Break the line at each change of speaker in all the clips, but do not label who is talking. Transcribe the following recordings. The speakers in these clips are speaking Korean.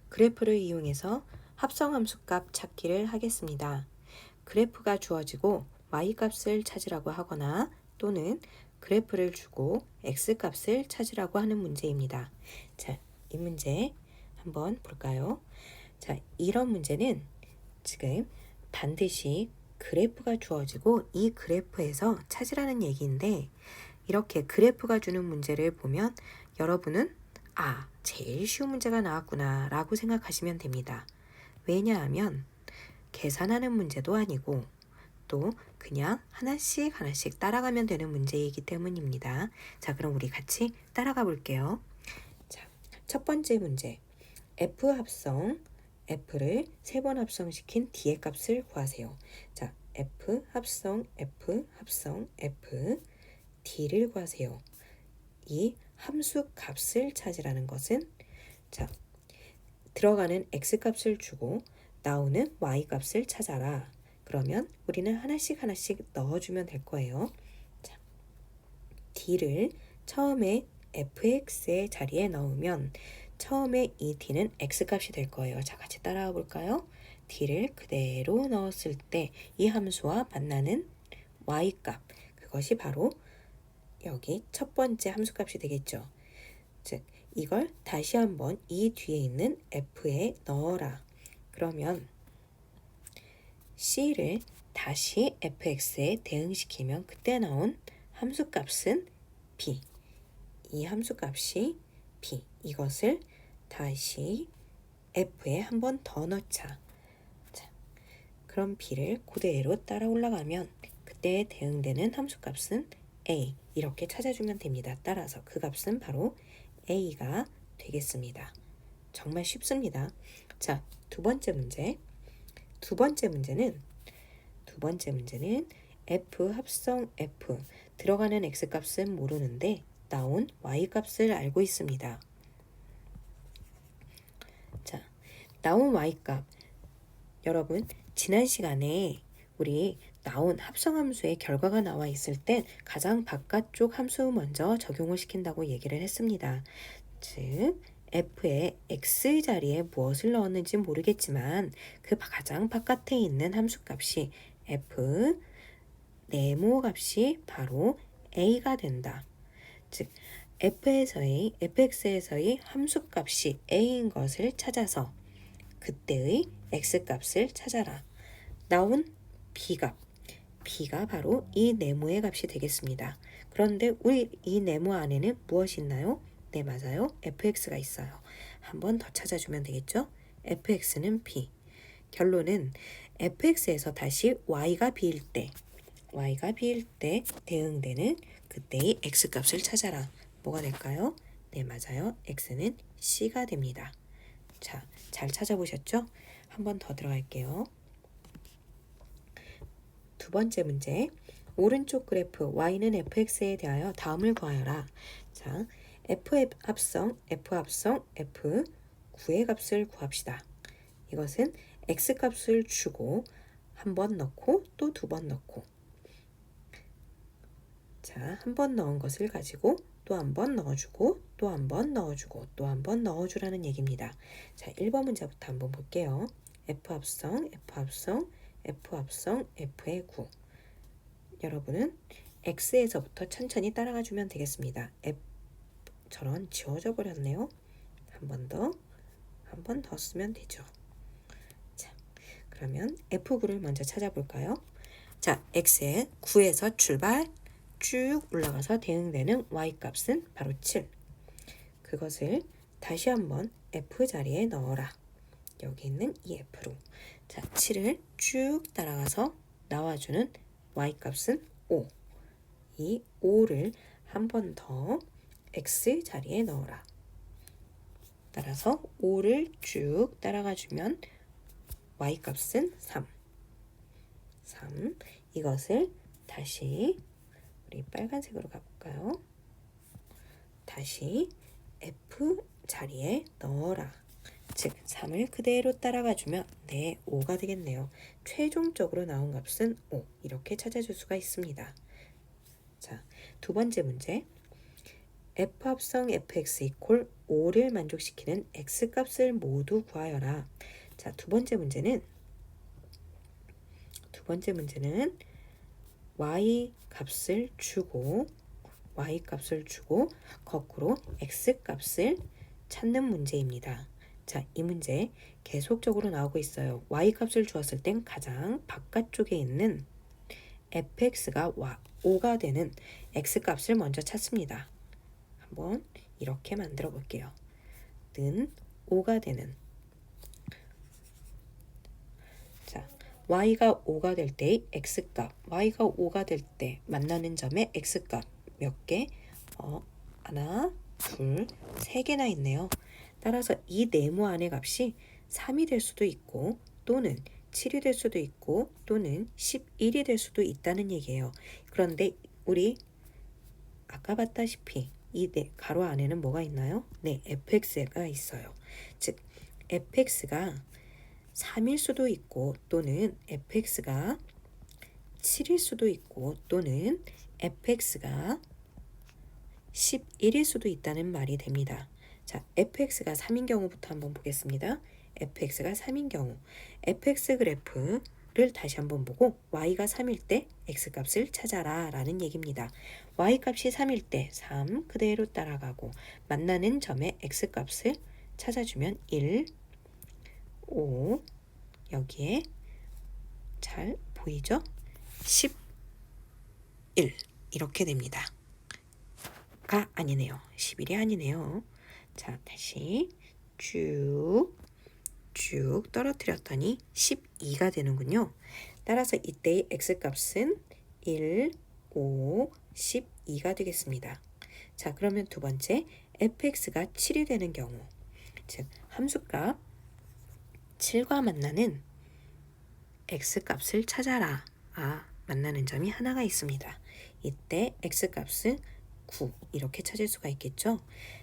그래프를 이용해서 합성함수값 찾기를 하겠습니다. 그래프가 주어지고 y값을 찾으라고 하거나 또는 그래프를 주고 x값을 찾으라고 하는 문제입니다. 자, 이 문제 한번 볼까요? 자, 이런 문제는 지금 반드시 그래프가 주어지고 이 그래프에서 찾으라는 얘기인데, 이렇게 그래프가 주는 문제를 보면 여러분은 제일 쉬운 문제가 나왔구나 라고 생각하시면 됩니다. 왜냐하면 계산하는 문제도 아니고 또 그냥 하나씩 하나씩 따라가면 되는 문제이기 때문입니다. 자, 그럼 우리 같이 따라가 볼게요. 자, 첫 번째 문제. F 합성 F를 3번 합성시킨 D의 값을 구하세요. 자, F 합성 F 합성 F D를 구하세요. 이 함수 값을 찾으라는 것은, 자, 들어가는 x값을 주고 나오는 y값을 찾아라. 그러면 우리는 하나씩 하나씩 넣어주면 될 거예요. 자, d를 처음에 fx의 자리에 넣으면 처음에 이 d는 x값이 될 거예요. 자, 같이 따라와 볼까요? d를 그대로 넣었을 때 이 함수와 만나는 y값, 그것이 바로 여기 첫 번째 함수값이 되겠죠. 즉, 이걸 다시 한번 이 뒤에 있는 f에 넣어라. 그러면 c를 다시 fx에 대응시키면 그때 나온 함수값은 b. 이 함수값이 b. 이것을 다시 f에 한 번 더 넣자. 자, 그럼 b를 그대로 따라 올라가면 그때 대응되는 함수값은 a. 이렇게 찾아주면 됩니다. 따라서 그 값은 바로 a가 되겠습니다. 정말 쉽습니다. 자, 두 번째 문제. 두 번째 문제는 f 합성 f, 들어가는 x값은 모르는데 나온 y값을 알고 있습니다. 자, 나온 y값, 여러분 지난 시간에 우리 나온 합성함수의 결과가 나와 있을 땐 가장 바깥쪽 함수 먼저 적용을 시킨다고 얘기를 했습니다. 즉, f의 x 자리에 무엇을 넣었는지 모르겠지만 그 가장 바깥에 있는 함수값이 f 네모 값이 바로 a가 된다. 즉, fx에서의 함수값이 a인 것을 찾아서 그때의 x값을 찾아라. 나온 b가 바로 이 네모의 값이 되겠습니다. 그런데 우리 이 네모 안에는 무엇이 있나요? 네, 맞아요. fx가 있어요. 한 번 더 찾아주면 되겠죠? fx는 b. 결론은 fx에서 다시 y가 b일 때 대응되는 그때의 x값을 찾아라. 뭐가 될까요? 네, 맞아요. x는 c가 됩니다. 자, 잘 찾아보셨죠? 한 번 더 들어갈게요. 두 번째 문제. 오른쪽 그래프 y는 fx에 대하여 다음을 구하여라. 자, f 합성 f 9의 값을 구합시다. 이것은 x값을 주고 한 번 넣고 또 두 번 넣고, 자, 한 번 넣은 것을 가지고 또 한 번 넣어주고 또 한 번 넣어주고 또 한 번 넣어주라는 얘기입니다. 자, 1번 문제부터 한번 볼게요. f 합성 f의 9. 여러분은 x에서부터 천천히 따라가 주면 되겠습니다. f처럼 지워져 버렸네요. 한 번 더 쓰면 되죠. 자, 그러면 f9를 먼저 찾아볼까요? 자, x의 9에서 출발 쭉 올라가서 대응되는 y값은 바로 7. 그것을 다시 한번 f 자리에 넣어라. 여기 있는 이 f로. 자, 7을 쭉 따라가서 나와주는 y값은 5. 이 5를 한 번 더 x 자리에 넣어라. 따라서 5를 쭉 따라가 주면 y값은 3. 이것을 다시 우리 빨간색으로 가볼까요? 다시 f 자리에 넣어라. 즉, 3을 그대로 따라가 주면 5가 되겠네요. 최종적으로 나온 값은 5. 이렇게 찾아줄 수가 있습니다. 자, 두 번째 문제. f 합성 fx 이퀄 5를 만족시키는 x값을 모두 구하여라. 자, 두 번째 문제는 y 값을 주고 거꾸로 x 값을 찾는 문제입니다. 자, 이 문제 계속적으로 나오고 있어요. y 값을 주었을 땐 가장 바깥쪽에 있는 fx가 5가 되는 x 값을 먼저 찾습니다. 한번 이렇게 만들어 볼게요. 는 5가 되는, 자, y가 5가 될 때의 x값, y가 5가 될 때 만나는 점의 x값 몇 개? 하나, 둘, 세 개나 있네요. 따라서 이 네모 안의 값이 3이 될 수도 있고 또는 7이 될 수도 있고 또는 11이 될 수도 있다는 얘기예요. 그런데 우리 아까 봤다시피 이 가로 안에는 뭐가 있나요? 네, fx가 있어요. 즉 fx가 3일 수도 있고 또는 fx가 7일 수도 있고 또는 fx가 11일 수도 있다는 말이 됩니다. 자, fx가 3인 경우부터 한번 보겠습니다. fx가 3인 경우 fx 그래프를 다시 한번 보고 y가 3일 때 x값을 찾아라 라는 얘기입니다. y값이 3일 때 3 그대로 따라가고 만나는 점의 x값을 찾아주면 1, 5, 여기에 잘 보이죠? 11 이렇게 됩니다. 가 아니네요. 11이 아니네요. 자, 다시 쭉 떨어뜨렸더니 12가 되는군요. 따라서 이때의 x값은 1, 5, 12가 되겠습니다. 자, 그러면 두 번째 fx가 7이 되는 경우, 즉 함수값 7과 만나는 x값을 찾아라. 만나는 점이 하나가 있습니다. 이때 x값은 9 이렇게 찾을 수가 있겠죠.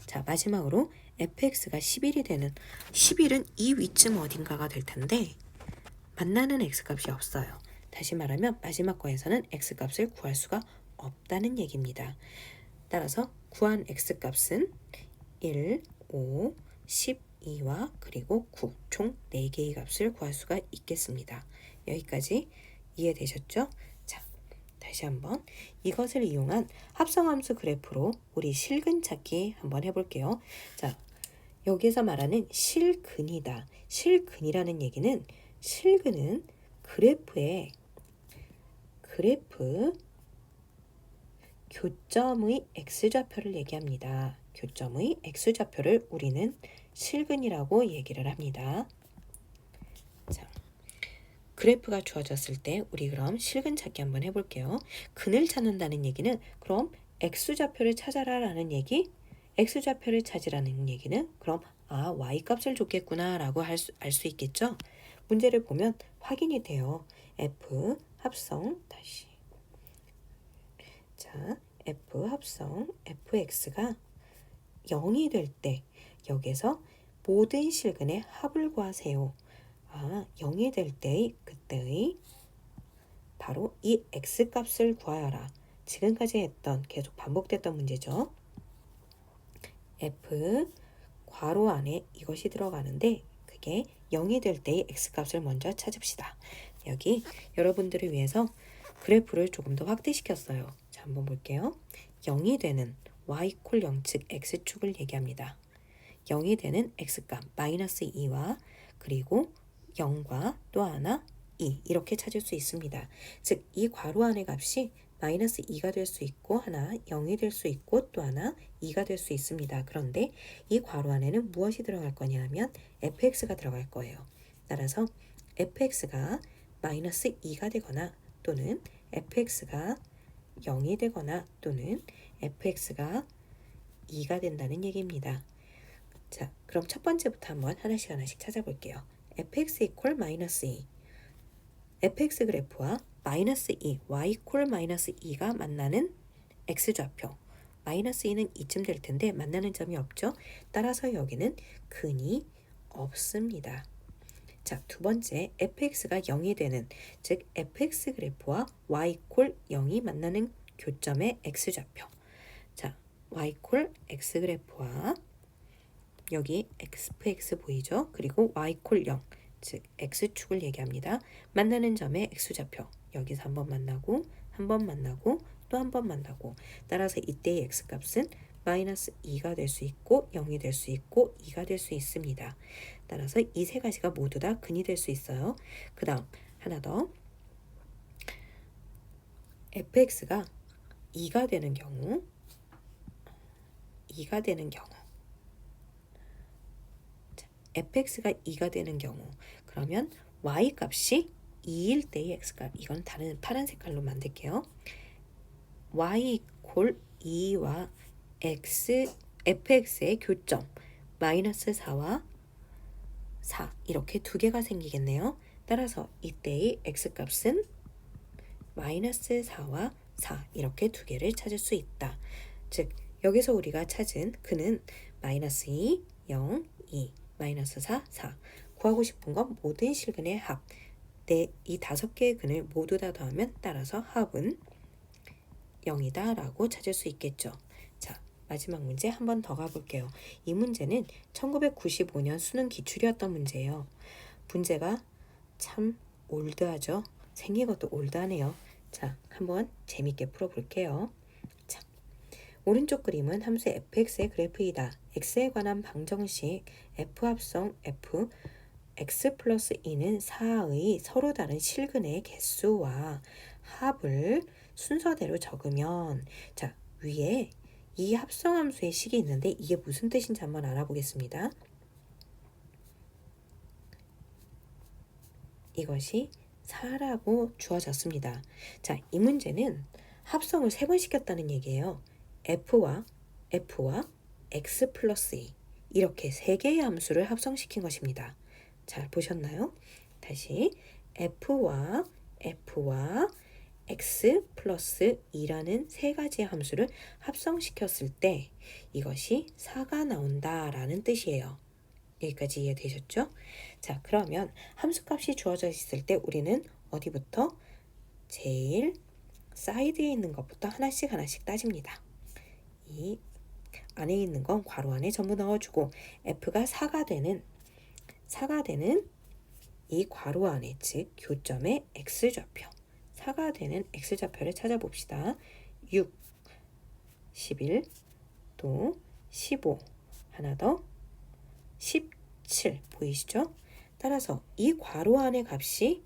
자, 마지막으로 fx가 11이 되는, 11은 이 위쯤 어딘가가 될 텐데 만나는 x값이 없어요. 다시 말하면 마지막 거에서는 x값을 구할 수가 없다는 얘기입니다. 따라서 구한 x값은 1, 5, 12와 그리고 9 총 4개의 값을 구할 수가 있겠습니다. 여기까지 이해되셨죠? 자, 다시 한번 이것을 이용한 합성함수 그래프로 우리 실근 찾기 한번 해볼게요. 자, 여기서 말하는 실근이다. 실근이라는 얘기는 실근은 그래프 교점의 x좌표를 얘기합니다. 교점의 x좌표를 우리는 실근이라고 얘기를 합니다. 자, 그래프가 주어졌을 때 우리 그럼 실근 찾기 한번 해볼게요. 근을 찾는다는 얘기는 그럼 x좌표를 찾아라 라는 얘기, x좌표를 찾으라는 얘기는 그럼 y값을 줬겠구나 라고 알 수 있겠죠. 문제를 보면 확인이 돼요. f 합성 다시, 자, f 합성 fx가 0이 될 때 여기서 모든 실근의 합을 구하세요. 0이 될 때의 그때의 바로 이 x값을 구하여라. 지금까지 했던 계속 반복됐던 문제죠. f 괄호 안에 이것이 들어가는데 그게 0이 될 때의 x값을 먼저 찾읍시다. 여기 여러분들을 위해서 그래프를 조금 더 확대시켰어요. 자, 한번 볼게요. 0이 되는 y 콜 0측 x축을 얘기합니다. 0이 되는 x값 마이너스 2와 그리고 0과 또 하나 2 이렇게 찾을 수 있습니다. 즉 이 괄호 안의 값이 마이너스 2가 될 수 있고 하나 0이 될 수 있고 또 하나 2가 될 수 있습니다. 그런데 이 괄호 안에는 무엇이 들어갈 거냐 하면 fx가 들어갈 거예요. 따라서 fx가 마이너스 2가 되거나 또는 fx가 0이 되거나 또는 fx가 2가 된다는 얘기입니다. 자, 그럼 첫 번째부터 한번 하나씩 찾아볼게요. fx 이퀄 마이너스 2, fx 그래프와 마이너스 2, y 콜 마이너스 2가 만나는 x좌표, 마이너스 2는 이쯤 될 텐데 만나는 점이 없죠. 따라서 여기는 근이 없습니다. 자, 두 번째 fx가 0이 되는, 즉 fx 그래프와 y 콜 0이 만나는 교점의 x좌표. 자, y 콜 x 그래프와 여기 fx 보이죠? 그리고 y콜 0, 즉 x축을 얘기합니다. 만나는 점의 x좌표, 여기서 한 번 만나고 한 번 만나고 또 한 번 만나고, 따라서 이때의 x값은 마이너스 2가 될 수 있고 0이 될 수 있고 2가 될 수 있습니다. 따라서 이 세 가지가 모두 다 근이 될 수 있어요. 그 다음 하나 더, fx가 2가 되는 경우, fx가 2가 되는 경우, 그러면 y값이 2일 때의 x값, 이건 다른 파란 색깔로 만들게요. y 이퀄 2와 fx의 교점 마이너스 4와 4, 이렇게 두 개가 생기겠네요. 따라서 이때의 x값은 마이너스 4와 4, 이렇게 두 개를 찾을 수 있다. 즉 여기서 우리가 찾은 근은 마이너스 2, 0, 2, 마이너스 4, 4. 구하고 싶은 건 모든 실근의 합. 이 5개의 근을 모두 다 더하면 따라서 합은 0이다 라고 찾을 수 있겠죠. 자, 마지막 문제 한 번 더 가볼게요. 이 문제는 1995년 수능 기출이었던 문제예요. 문제가 참 올드하죠. 생긴 것도 올드하네요. 자, 한번 재밌게 풀어볼게요. 자, 오른쪽 그림은 함수 fx의 그래프이다. x에 관한 방정식 f 합성 f x 플러스 2는 4의 서로 다른 실근의 개수와 합을 순서대로 적으면, 자, 위에 이 합성함수의 식이 있는데 이게 무슨 뜻인지 한번 알아보겠습니다. 이것이 4라고 주어졌습니다. 자, 이 문제는 합성을 3번 시켰다는 얘기예요. f와 x 플러스 2, 이렇게 3개의 함수를 합성시킨 것입니다. 잘 보셨나요? 다시 f와 x 플러스 2라는 3가지의 함수를 합성시켰을 때 이것이 4가 나온다라는 뜻이에요. 여기까지 이해되셨죠? 자, 그러면 함수값이 주어져 있을 때 우리는 어디부터? 제일 사이드에 있는 것부터 하나씩 따집니다. 이 안에 있는 건 괄호 안에 전부 넣어주고, f가 4가 되는 이 괄호 안에, 즉 교점의 x좌표, 4가 되는 x좌표를 찾아봅시다. 6, 11, 또 15, 하나 더 17 보이시죠? 따라서 이 괄호 안의 값이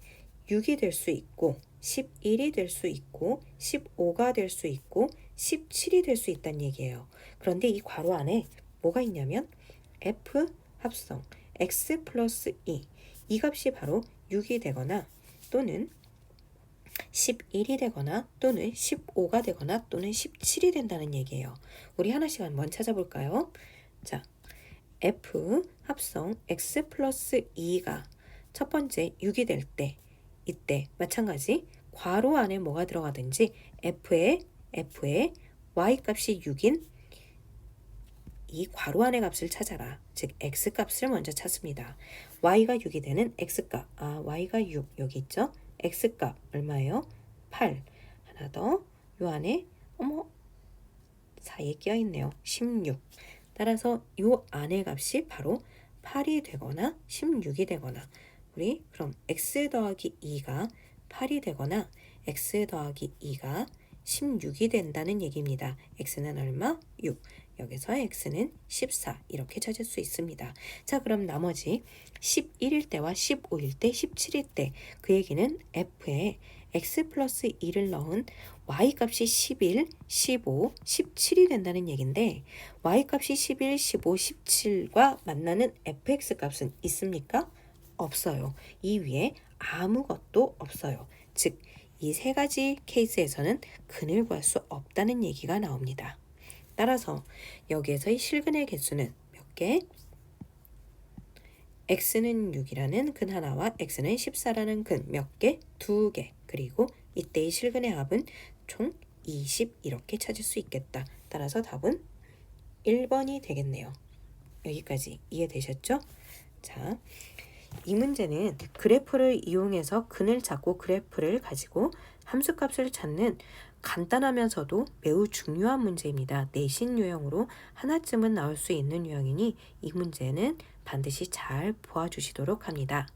6이 될 수 있고 11이 될 수 있고 15가 될 수 있고 17이 될 수 있다는 얘기예요. 그런데 이 괄호 안에 뭐가 있냐면 f 합성 x 플러스 2, 이 값이 바로 6이 되거나 또는 11이 되거나 또는 15가 되거나 또는 17이 된다는 얘기예요. 우리 하나씩 한번 찾아볼까요? 자, f 합성 x 플러스 2가 첫 번째 6이 될 때, 이때 마찬가지 괄호 안에 뭐가 들어가든지 f의 y 값이 6인 이 괄호 안의 값을 찾아라. 즉 x 값을 먼저 찾습니다. y가 6이 되는 x 값, y가 6 여기 있죠? x 값 얼마예요? 8. 하나 더, 요 안에 사이에 끼어있네요. 16. 따라서 요 안의 값이 바로 8이 되거나 16이 되거나, 우리 그럼 x 더하기 2가 8이 되거나 x 더하기 2가 16이 된다는 얘기입니다. x는 얼마? 6. 여기서 x는 14, 이렇게 찾을 수 있습니다. 자, 그럼 나머지 11일 때와 15일 때, 17일 때, 그 얘기는 f에 x 플러스 2를 넣은 y값이 11, 15, 17이 된다는 얘기인데, y값이 11, 15, 17과 만나는 fx 값은 있습니까? 없어요. 이 위에 아무것도 없어요. 즉, 이 세 가지 케이스에서는 근을 구할 수 없다는 얘기가 나옵니다. 따라서 여기에서의 실근의 개수는 몇 개? x는 6이라는 근 하나와 x는 14라는 근 몇 개? 2개. 그리고 이때의 실근의 합은 총 20, 이렇게 찾을 수 있겠다. 따라서 답은 1번이 되겠네요. 여기까지 이해되셨죠? 자, 이 문제는 그래프를 이용해서 근을 찾고 그래프를 가지고 함수값을 찾는 간단하면서도 매우 중요한 문제입니다. 내신 유형으로 하나쯤은 나올 수 있는 유형이니 이 문제는 반드시 잘 보아주시도록 합니다.